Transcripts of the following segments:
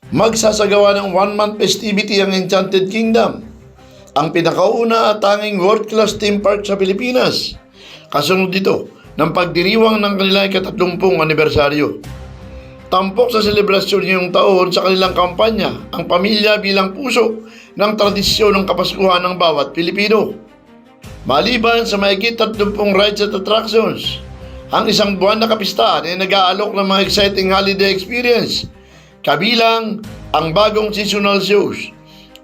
Magsasagawa ng one-month festivity ang Enchanted Kingdom, ang pinakauna at tanging world-class theme park sa Pilipinas. Kasunod dito ng pagdiriwang ng kanilang ika-30 anibersaryo. Tampok sa selebrasyon ngayong taon sa kanilang kampanya, ang pamilya bilang puso ng tradisyon ng Kapaskuhan ng bawat Pilipino. Maliban sa mahigit 30 rides at attractions, ang isang buwan na kapistahan ay nag-aalok ng mga exciting holiday experience, kabilang ang bagong seasonal shows,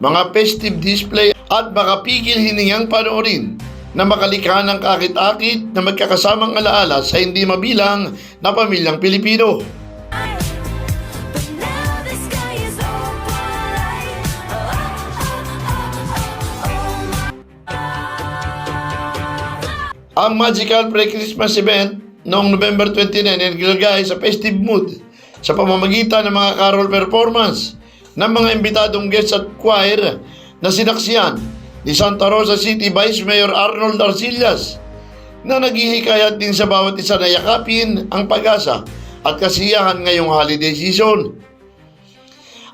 mga festive display at makapigil hiningang panoorin na makalikha ng kakit-akit na magkakasamang alaala sa hindi mabilang na pamilyang Pilipino. Ang magical pre-Christmas event noong November 29 ay nilagay sa festive mood sa pamamagitan ng mga carol performance ng mga imbitadong guests at choir na sinaksihan ni Santa Rosa City Vice Mayor Arnold Arcillas, na naghihikayat din sa bawat isa na yakapin ang pag-asa at kasiyahan ngayong holiday season.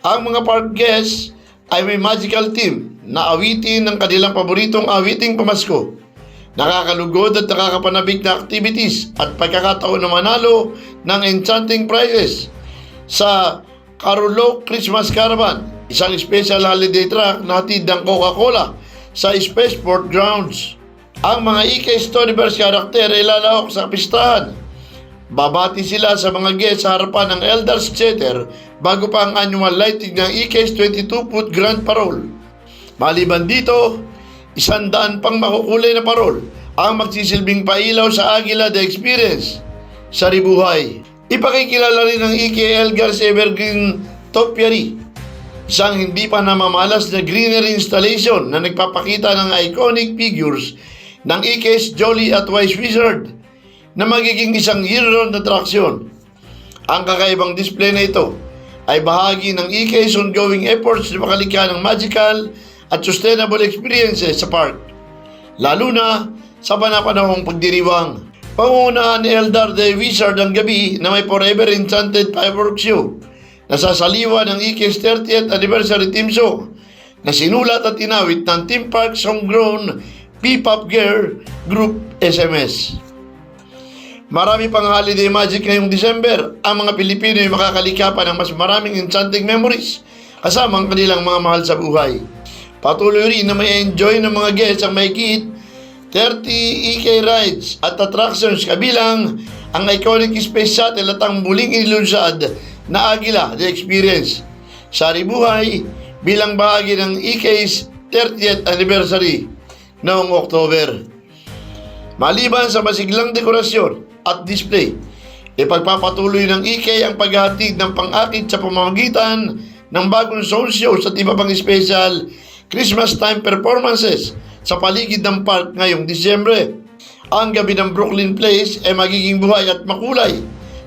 Ang mga park guests ay may magical theme na awitin ng kanilang paboritong awiting pamasko, nakakalugod at nakakapanabik na activities at pagkakataon na manalo ng enchanting prizes sa Carolok Christmas Caravan, isang special holiday truck na hatid ng Coca-Cola sa Spaceport Grounds. Ang mga EK Storyverse karakter ay lalahok sa pistahan. Babati sila sa mga guests sa harapan ng Elders Theater bago pa ang annual lighting ng EK's 22-foot Grand Parole. Maliban dito, 100 pang makukulay na parol ang magsisilbing pailaw sa Aguila The Experience sa Ribuhay. Ipakikilala rin ng EK Elgar's Evergreen Topiary, isang hindi pa namamalas na greenery installation na nagpapakita ng iconic figures ng EK's Jolly at Wise Wizard na magiging isang year-round attraction. Ang kakaibang display na ito ay bahagi ng EK's ongoing efforts na makalikha ng magical at sustainable experiences sa park, lalo na sa panapanahong pagdiriwang. Pangungunahan ni Eldar the Wizard ang gabi na may Forever Enchanted Fireworks Show na sasaliwa ng EK's 30th Anniversary Team Show na sinulat at tinawit ng Theme Parks Homegrown P-Pop Girl Group SMS. Marami pang holiday magic ngayong December. Ang mga Pilipino ay makakalikha pa ng mas maraming enchanting memories kasama ang kanilang mga mahal sa buhay. Patuloy rin na may enjoy ng mga guests ang mahigit 30 EK rides at attractions, kabilang ang iconic space shuttle at ang muling inilunsad na Aguila The Experience sa Ribuhay bilang bahagi ng EK's 30th anniversary noong October. Maliban sa masiglang dekorasyon at display, ipagpapatuloy ng EK ang paghahatid ng pang-akit sa pamamagitan ng bagong sound shows at iba pang special Christmas time performances sa paligid ng park ngayong Disyembre. Ang gabi ng Brooklyn Place ay magiging buhay at makulay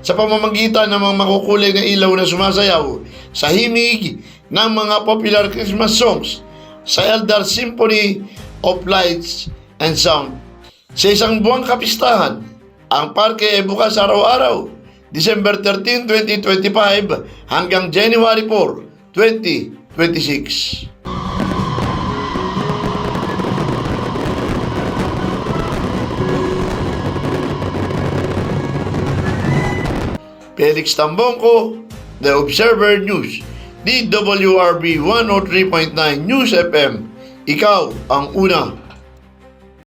sa pamamagitan ng mga makukulay na ilaw na sumasayaw sa himig ng mga popular Christmas songs sa Eldar Symphony of Lights and Sound. Sa isang buwang kapistahan, ang parke ay bukas araw-araw, December 13, 2025 hanggang January 4, 2026. Felix Tambongko, The Observer News, DWRB 103.9 News FM. Ikaw ang una.